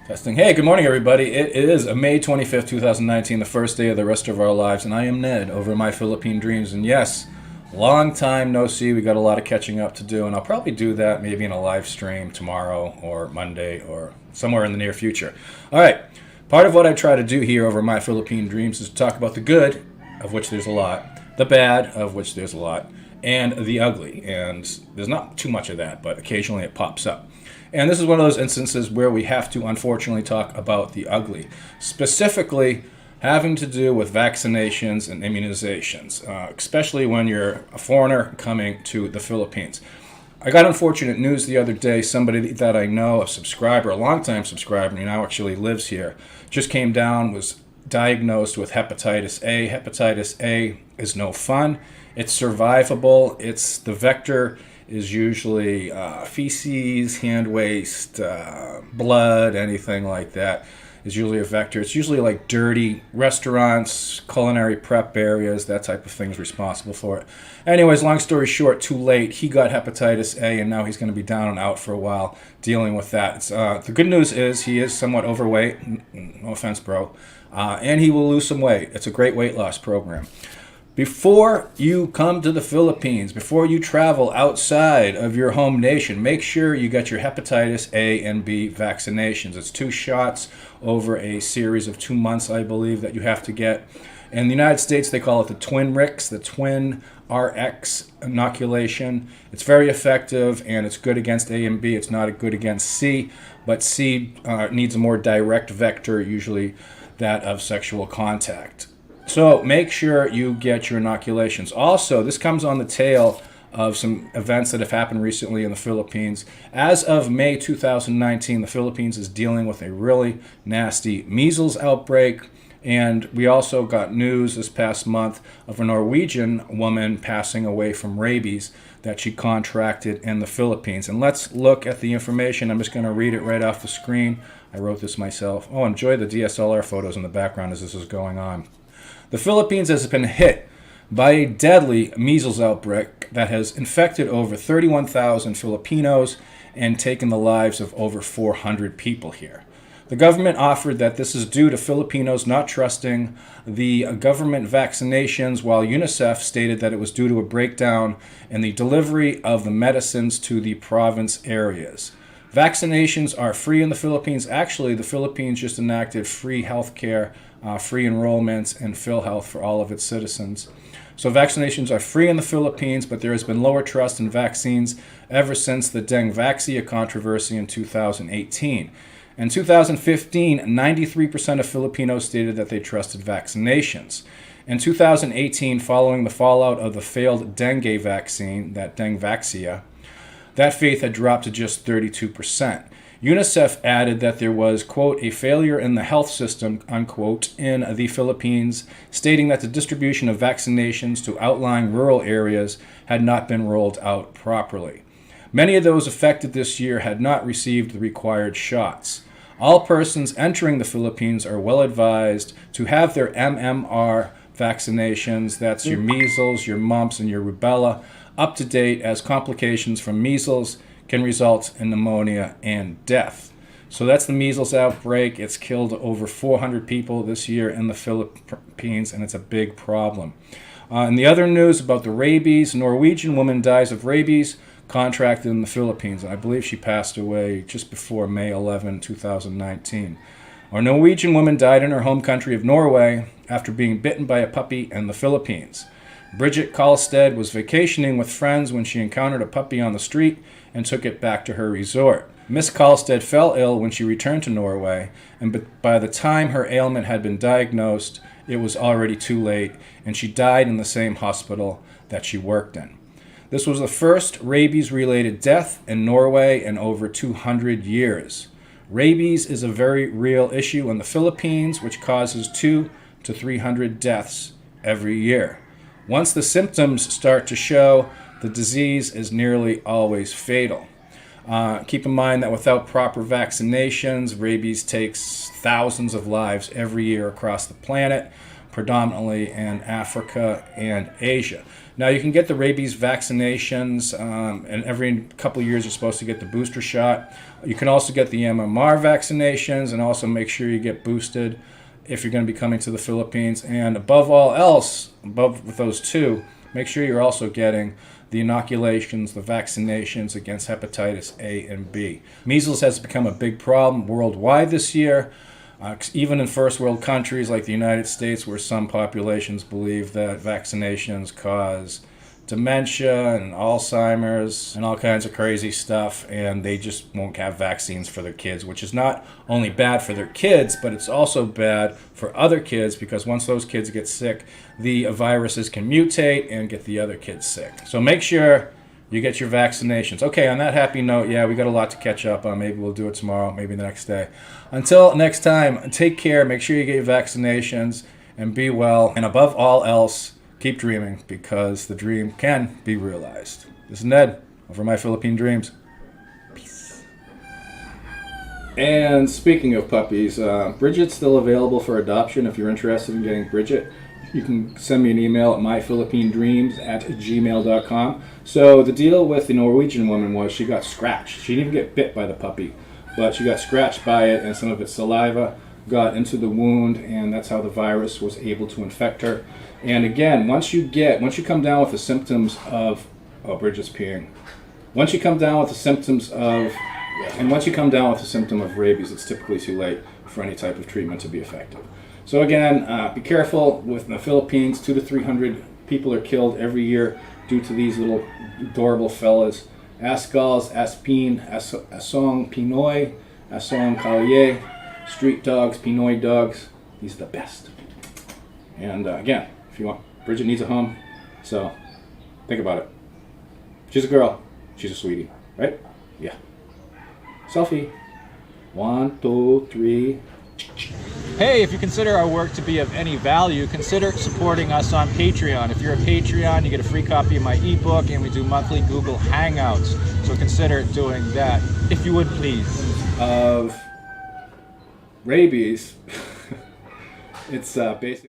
Testing. Hey, good morning, everybody. It is May 25th, 2019, the first day of the rest of our lives, and I am Ned over My Philippine Dreams. And yes, long time no see. We got a lot of catching up to do, and I'll probably do that maybe in a live stream tomorrow or Monday or somewhere in the near future. All right, part of what I try to do here over My Philippine Dreams is to talk about the good, of which there's a lot, the bad, of which there's a lot, and the ugly. And there's not too much of that, but occasionally it pops up. And this is one of those instances where we have to unfortunately talk about the ugly, specifically having to do with vaccinations and immunizations, especially when you're a foreigner coming to the Philippines. I got unfortunate news the other day. Somebody that I know, a subscriber, a longtime subscriber, who now actually lives here, just came down, was diagnosed with hepatitis A. Hepatitis A is no fun. It's survivable. It's the vector is usually feces, hand waste, blood, anything like that is usually a vector. It's usually like dirty restaurants, culinary prep areas, that type of thing is responsible for it. Anyways, long story short, too late. He got hepatitis A, and now he's going to be down and out for a while dealing with that. The good news is he is somewhat overweight. No offense, bro. And he will lose some weight. It's a great weight loss program. Before you come to the Philippines, before you travel outside of your home nation, make sure you get your hepatitis A and B vaccinations. It's 2 shots over a series of 2 months, I believe, that you have to get. In the United States, they call it the twin RX, the twin RX inoculation. It's very effective, and it's good against A and B. It's not good against C, but C needs a more direct vector, usually that of sexual contact. So make sure you get your inoculations. Also, this comes on the tail of some events that have happened recently in the Philippines. As of May 2019, the Philippines is dealing with a really nasty measles outbreak. And we also got news this past month of a Norwegian woman passing away from rabies that she contracted in the Philippines. And let's look at the information. I'm just going to read it right off the screen. I wrote this myself. Oh, enjoy the DSLR photos in the background as this is going on. The Philippines has been hit by a deadly measles outbreak that has infected over 31,000 Filipinos and taken the lives of over 400 people here. The government offered that this is due to Filipinos not trusting the government vaccinations, while UNICEF stated that it was due to a breakdown in the delivery of the medicines to the province areas. Vaccinations are free in the Philippines. Actually, the Philippines just enacted free health care, free enrollments, and PhilHealth for all of its citizens. So vaccinations are free in the Philippines, but there has been lower trust in vaccines ever since the Dengvaxia controversy in 2018. In 2015, 93% of Filipinos stated that they trusted vaccinations. In 2018, following the fallout of the failed dengue vaccine, that Dengvaxia, that faith had dropped to just 32%. UNICEF added that there was, quote, a failure in the health system, unquote, in the Philippines, stating that the distribution of vaccinations to outlying rural areas had not been rolled out properly. Many of those affected this year had not received the required shots. All persons entering the Philippines are well advised to have their MMR vaccinations, that's your measles, your mumps, and your rubella, up to date, as complications from measles can result in pneumonia and death. So that's the measles outbreak. It's killed over 400 people this year in the Philippines, and it's a big problem. In the other news about the rabies, a Norwegian woman dies of rabies contracted in the Philippines. I believe she passed away just before May 11, 2019. A Norwegian woman died in her home country of Norway after being bitten by a puppy in the Philippines. Bridget Karlstedt was vacationing with friends when she encountered a puppy on the street and took it back to her resort. Miss Karlstedt fell ill when she returned to Norway, and by the time her ailment had been diagnosed, it was already too late, and she died in the same hospital that she worked in. This was the first rabies-related death in Norway in over 200 years. Rabies is a very real issue in the Philippines, which causes 200 to 300 deaths every year. Once the symptoms start to show, the disease is nearly always fatal. Keep in mind that without proper vaccinations, rabies takes thousands of lives every year across the planet. predominantly in Africa and Asia. Now, you can get the rabies vaccinations, and every couple of years you're supposed to get the booster shot. You can also get the MMR vaccinations, and also make sure you get boosted if you're going to be coming to the Philippines. And above all else, above those two, make sure you're also getting the inoculations, the vaccinations against hepatitis A and B. Measles has become a big problem worldwide this year, even in first world countries like the United States, where some populations believe that vaccinations cause dementia and Alzheimer's and all kinds of crazy stuff, and they just won't have vaccines for their kids, which is not only bad for their kids, but it's also bad for other kids, because once those kids get sick, the viruses can mutate and get the other kids sick. So make sure you get your vaccinations. Okay, on that happy note, yeah, we got a lot to catch up on. Maybe we'll do it tomorrow, maybe the next day. Until next time, take care, make sure you get your vaccinations, and be well. And above all else, keep dreaming, because the dream can be realized. This is Ned, over My Philippine Dreams. Peace. And speaking of puppies, Bridget's still available for adoption. If you're interested in getting Bridget, you can send me an email at myphilippinedreams@gmail.com. So the deal with the Norwegian woman was she got scratched. She didn't even get bit by the puppy, but she got scratched by it, and some of its saliva got into the wound, and that's how the virus was able to infect her. And again, once you come down with the symptoms of, Bridget's peeing. Once you come down with the symptoms of rabies, it's typically too late for any type of treatment to be effective. So again, be careful with the Philippines. 200 to 300 people are killed every year due to these little adorable fellas. Ascals, Aspin, Asong Pinoy, Asong Kalye, street dogs, Pinoy dogs. These are the best. And again, if you want, Bridget needs a home, so think about it. She's a girl. She's a sweetie, right? Yeah. Selfie. 1, 2, 3. Hey, if you consider our work to be of any value, consider supporting us on Patreon. If you're a Patreon, you get a free copy of my ebook, and we do monthly Google Hangouts. So consider doing that, if you would please. Of rabies, it's basically